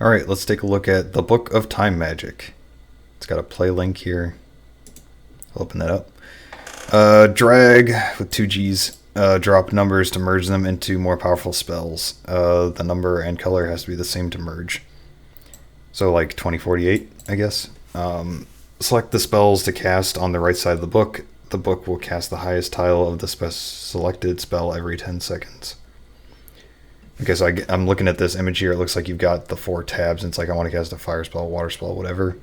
Alright, let's take a look at the Book of Time Magic. It's got a play link here. I'll open that up. Drag with two G's. Drop numbers to merge them into more powerful spells. The number and color has to be the same to merge. So like 2048, I guess. Select the spells to cast on the right side of the book. The book will cast the highest tile of the selected spell every 10 seconds. Okay, so I'm looking at this image here. It looks like you've got the 4 tabs, and it's like I want to cast a fire spell, water spell, whatever.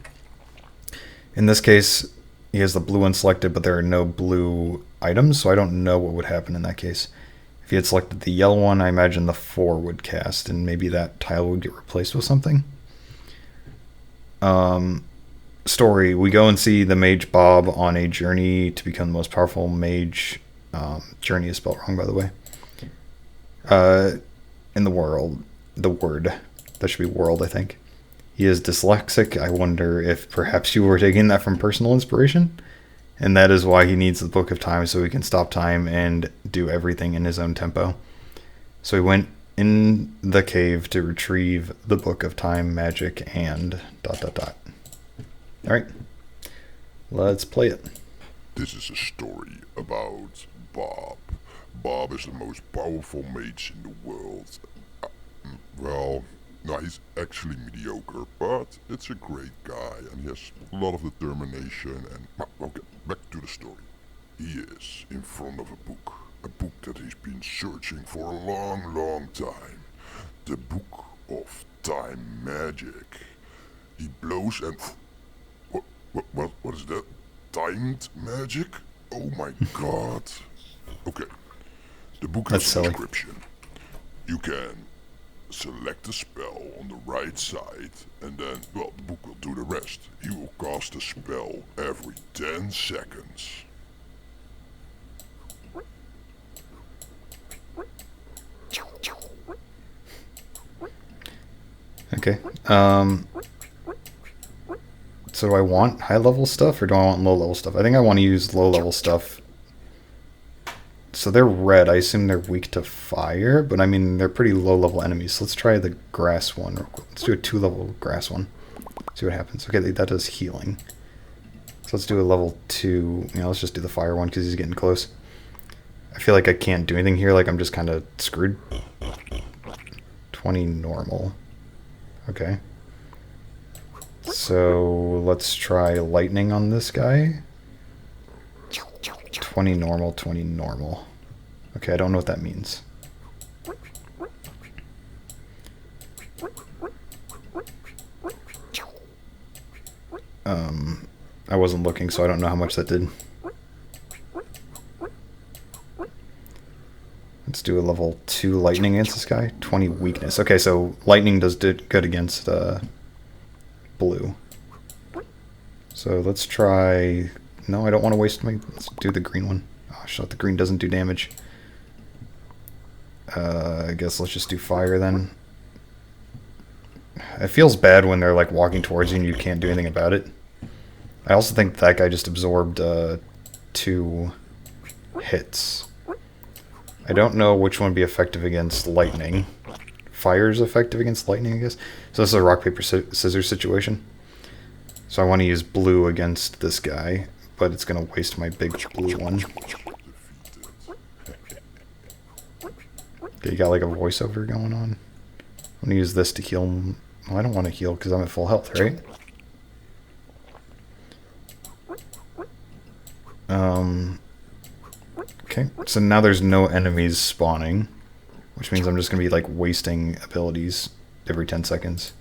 In this case, he has the blue one selected, but there are no blue items, so I don't know what would happen in that case. If he had selected the yellow one, I imagine the 4 would cast, and maybe that tile would get replaced with something. Story. We go and see the mage Bob on a journey to become the most powerful mage. Journey is spelled wrong, by the way. In the world. The word. That should be world, I think. He is dyslexic. I wonder if perhaps you were taking that from personal inspiration. And that is why he needs the Book of Time, so he can stop time and do everything in his own tempo. So he went in the cave to retrieve the Book of Time Magic and ... Alright. Let's play it. This is a story about Bob. Bob is the most powerful mage in the world. Well, no, he's actually mediocre, but it's a great guy and he has a lot of determination and... Okay, back to the story. He is in front of a book that he's been searching for a long time. The Book of Time Magic. He blows and... What is that? Timed magic? Oh my god. Okay. The book has a description. You can select a spell on the right side and then, well, the book will do the rest. He will cast a spell every 10 seconds. Okay. So do I want high level stuff or do I want low level stuff? I think I want to use low level stuff. So they're red. I assume they're weak to fire, but I mean, they're pretty low level enemies. So let's try the grass one. Let's do a 2 level grass one. See what happens. Okay, that does healing. So let's do a level 2. Let's just do the fire one because he's getting close. I feel like I can't do anything here. Like I'm just kind of screwed. 20 normal. Okay. So let's try lightning on this guy. 20 normal, 20 normal. Okay, I don't know what that means. I wasn't looking, so I don't know how much that did. Let's do a level 2 lightning against this guy. 20 weakness. Okay, so lightning does good against blue. So let's try... No, I don't want to waste my... Let's do the green one. Oh, shit, the green doesn't do damage. I guess let's just do fire then. It feels bad when they're like walking towards you and you can't do anything about it. I also think that guy just absorbed 2 hits. I don't know which one would be effective against lightning. Fire's effective against lightning, I guess. So this is a rock, paper, scissors situation. So I want to use blue against this guy, but it's going to waste my big blue one. Okay, you got like a voiceover going on. I'm going to use this to heal. Well, I don't want to heal because I'm at full health, right? Okay, so now there's no enemies spawning, which means I'm just going to be like wasting abilities every 10 seconds.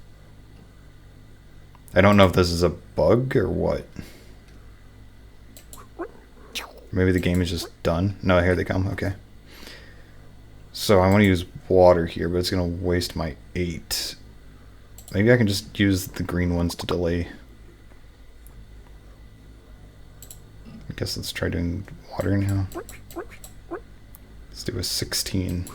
I don't know if this is a bug or what. Maybe the game is just done. No, here they come. Okay. So I want to use water here, but it's going to waste my 8. Maybe I can just use the green ones to delay. I guess let's try doing water now. Let's do a 16.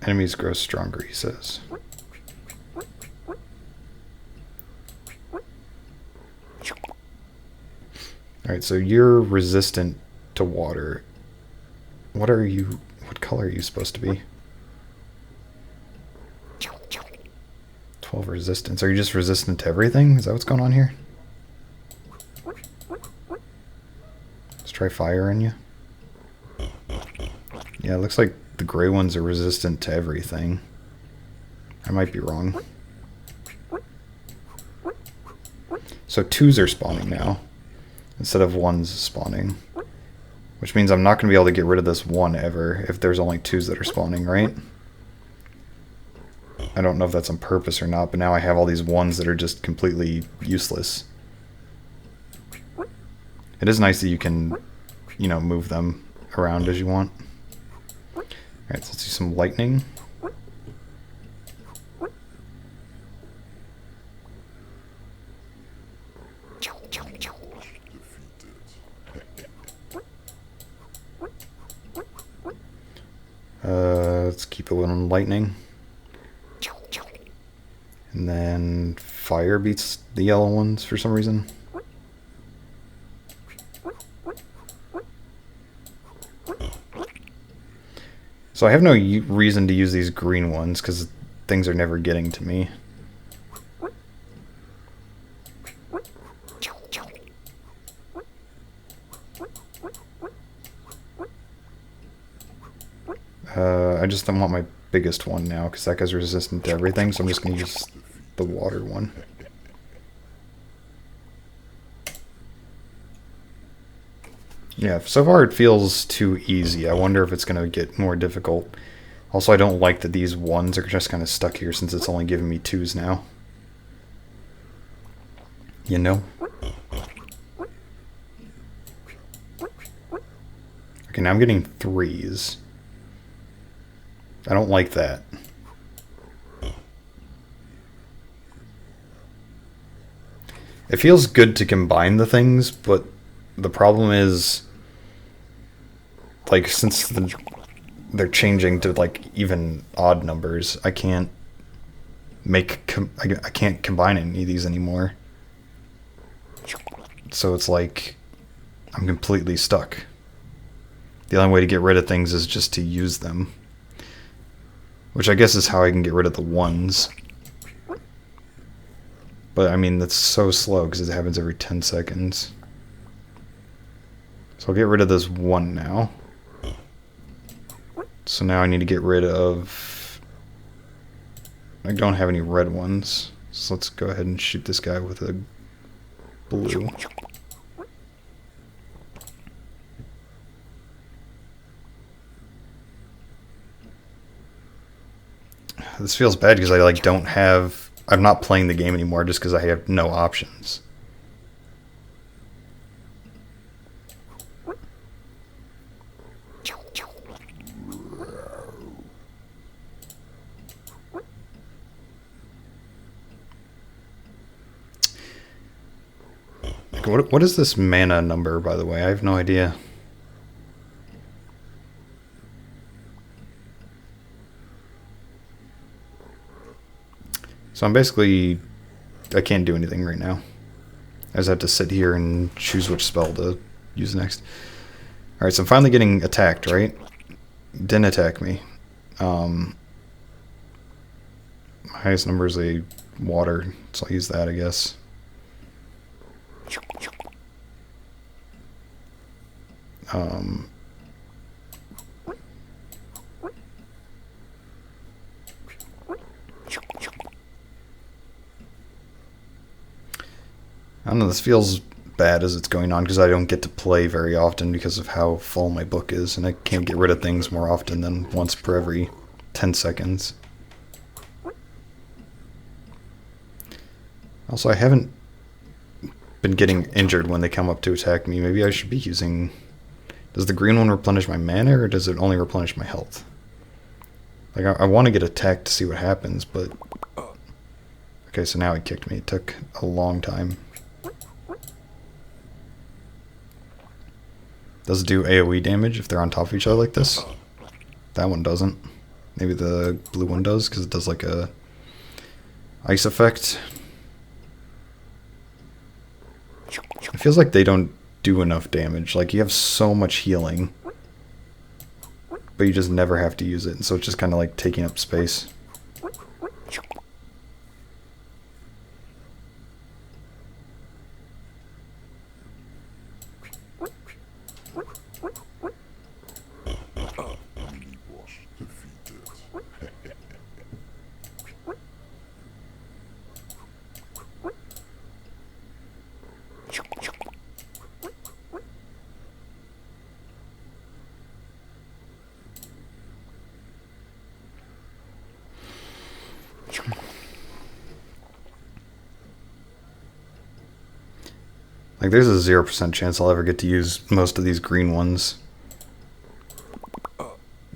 Enemies grow stronger, he says. Alright, so you're resistant to water. What are you... What color are you supposed to be? 12 resistance. Are you just resistant to everything? Is that what's going on here? Let's try fire in you. Yeah, it looks like the gray ones are resistant to everything. I might be wrong. So 2s are spawning now, instead of 1s spawning. Which means I'm not going to be able to get rid of this 1 ever, if there's only 2s that are spawning, right? I don't know if that's on purpose or not, but now I have all these 1s that are just completely useless. It is nice that you can, you know, move them around as you want. Alright, so let's do some lightning. Let's keep it on lightning. And then fire beats the yellow ones for some reason. So I have no reason to use these green ones because things are never getting to me. I just don't want my biggest one now because that guy's resistant to everything, so I'm just going to use the water one. Yeah, so far it feels too easy. I wonder if it's going to get more difficult. Also, I don't like that these 1s are just kind of stuck here since it's only giving me 2s now. You know? Okay, now I'm getting 3s. I don't like that. It feels good to combine the things, but the problem is, like, since they're changing to, like, even odd numbers, I can't I can't combine any of these anymore. So it's like, I'm completely stuck. The only way to get rid of things is just to use them. Which I guess is how I can get rid of the 1s. But, I mean, that's so slow because it happens every 10 seconds. So I'll get rid of this 1 now. So now I need to get rid of... I don't have any red ones. So let's go ahead and shoot this guy with a blue. This feels bad because I like don't have... I'm not playing the game anymore just because I have no options. What is this mana number, by the way? I have no idea. So I'm basically... I can't do anything right now. I just have to sit here and choose which spell to use next. Alright, so I'm finally getting attacked, right? Didn't attack me. My highest number is a water, so I'll use that, I guess. I don't know, this feels bad as it's going on because I don't get to play very often because of how full my book is, and I can't get rid of things more often than once per every 10 seconds. Also, I haven't been getting injured when they come up to attack me. Maybe I should be using... Does the green one replenish my mana, or does it only replenish my health? Like, I want to get attacked to see what happens, but... Okay, so now he kicked me. It took a long time. Does it do AoE damage if they're on top of each other like this? That one doesn't. Maybe the blue one does, because it does like a ice effect. It feels like they don't do enough damage. Like, you have so much healing, but you just never have to use it, and so it's just kind of like taking up space. Like, there's a 0% chance I'll ever get to use most of these green ones.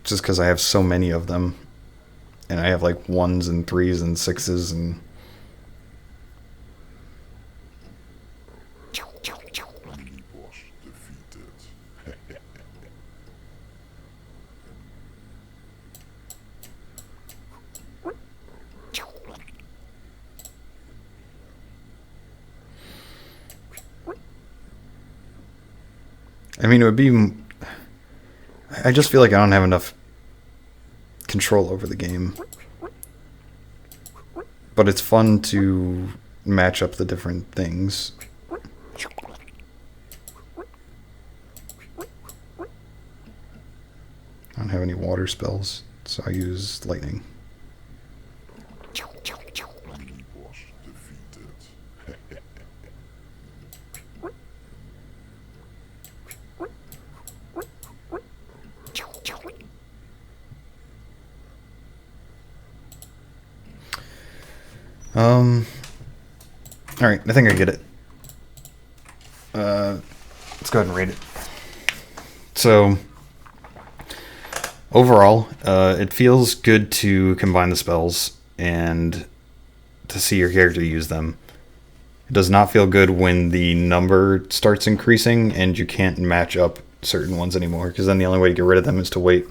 Just because I have so many of them. And I have like 1s and 3s and 6s and... Mini boss defeated. I mean, it would be... I just feel like I don't have enough control over the game. But it's fun to match up the different things. I don't have any water spells, so I use lightning. Mini boss defeated. Alright, I think I get it. Let's go ahead and rate it. So, overall, it feels good to combine the spells and to see your character use them. It does not feel good when the number starts increasing and you can't match up certain ones anymore, because then the only way to get rid of them is to wait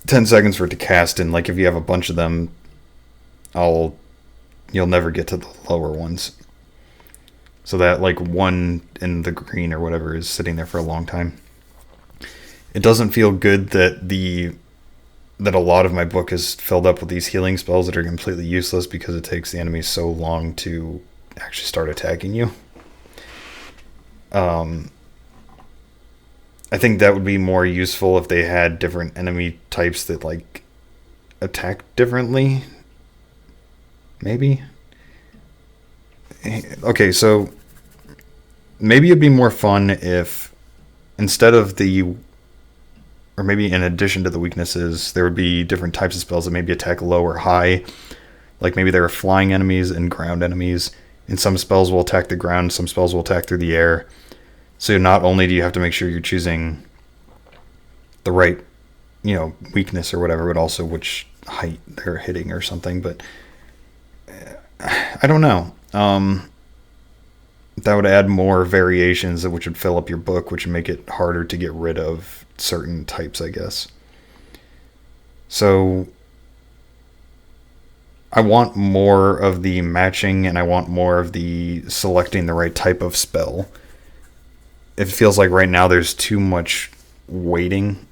10 seconds for it to cast, and like if you have a bunch of them, you'll never get to the lower ones. So that like one in the green or whatever is sitting there for a long time. It doesn't feel good that a lot of my book is filled up with these healing spells that are completely useless because it takes the enemy so long to actually start attacking you. I think that would be more useful if they had different enemy types that like attack differently. Maybe. Okay, so maybe it'd be more fun if instead of or maybe in addition to the weaknesses, there would be different types of spells that maybe attack low or high. Like maybe there are flying enemies and ground enemies, and some spells will attack the ground, some spells will attack through the air. So not only do you have to make sure you're choosing the right, weakness or whatever, but also which height they're hitting or something. But I don't know. That would add more variations, which would fill up your book, which would make it harder to get rid of certain types, I guess. So I want more of the matching, and I want more of the selecting the right type of spell. It feels like right now there's too much waiting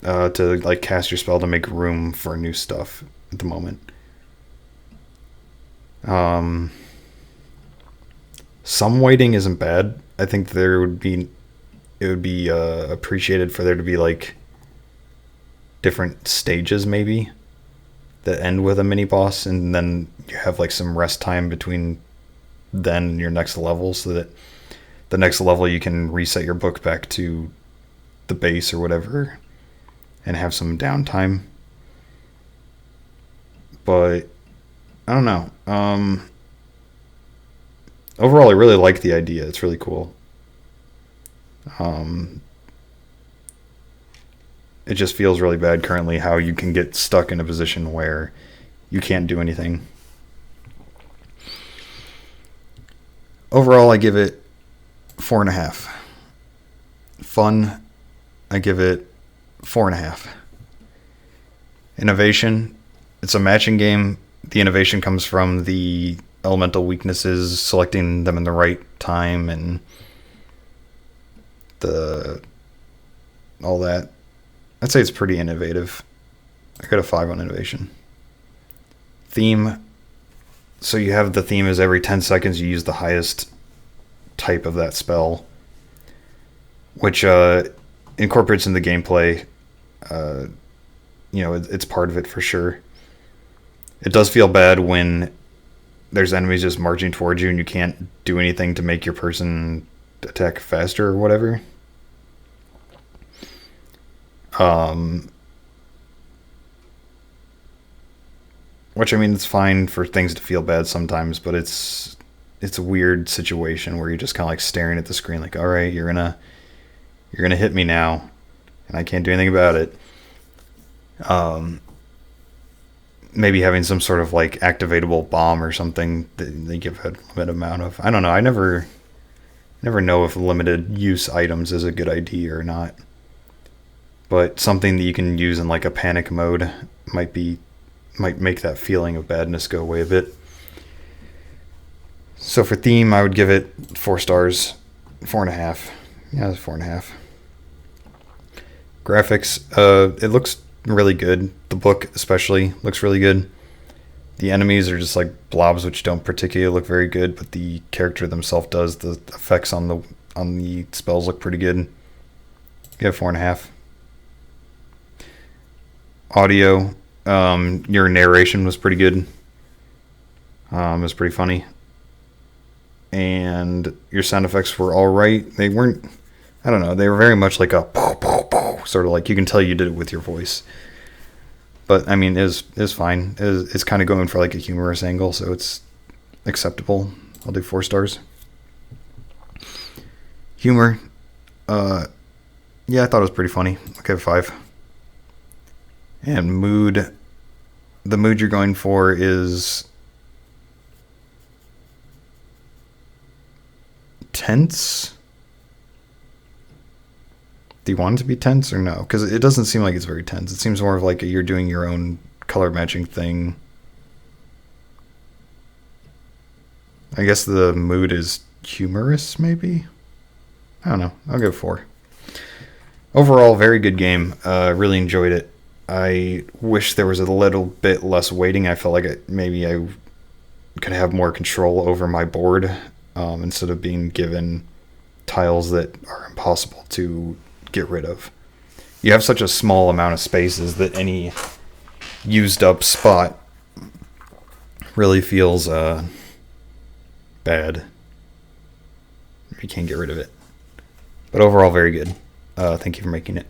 to like cast your spell to make room for new stuff at the moment. Some waiting isn't bad. I think it would be appreciated for there to be like different stages maybe that end with a mini boss, and then you have like some rest time between then and your next level, so that the next level you can reset your book back to the base or whatever and have some downtime. But I don't know. Overall, I really like the idea. It's really cool. It just feels really bad currently how you can get stuck in a position where you can't do anything. Overall, I give it 4.5. Fun, I give it 4.5. Innovation, it's a matching game. The innovation comes from the elemental weaknesses, selecting them in the right time, and all that. I'd say it's pretty innovative. I got a 5 on innovation. Theme. So you have the theme is every 10 seconds you use the highest type of that spell, which incorporates in the gameplay. It's part of it for sure. It does feel bad when there's enemies just marching towards you and you can't do anything to make your person attack faster or whatever. Which, I mean, it's fine for things to feel bad sometimes, but it's it's a weird situation where you're just kind of like staring at the screen, like, all right, you're gonna hit me now, and I can't do anything about it. Maybe having some sort of like activatable bomb or something that they give a limited amount of. I don't know. I never know if limited use items is a good idea or not. But something that you can use in like a panic mode might make that feeling of badness go away a bit. So for theme, I would give it 4 stars, 4.5. Yeah, it's 4.5. Graphics, it looks really good. The book especially looks really good. The enemies are just like blobs, which don't particularly look very good, but the character themselves does. The effects on the spells look pretty good. Give it 4.5. Audio, your narration was pretty good. It was pretty funny. And your sound effects were all right. They weren't, I don't know, they were very much like a pow, pow, pow, sort of like you can tell you did it with your voice. But I mean, it's fine. It's kind of going for like a humorous angle, so it's acceptable. I'll do 4 stars. Humor, yeah, I thought it was pretty funny. I'll give it 5. And mood, the mood you're going for is tense. Do you want it to be tense or no? Because it doesn't seem like it's very tense. It seems more of like you're doing your own color matching thing. I guess the mood is humorous, maybe? I don't know. I'll go 4. Overall, very good game. Really enjoyed it. I wish there was a little bit less waiting. I felt like maybe I could have more control over my board instead of being given tiles that are impossible to get rid of. You have such a small amount of spaces that any used up spot really feels bad if you can't get rid of it. But overall, very good. Thank you for making it.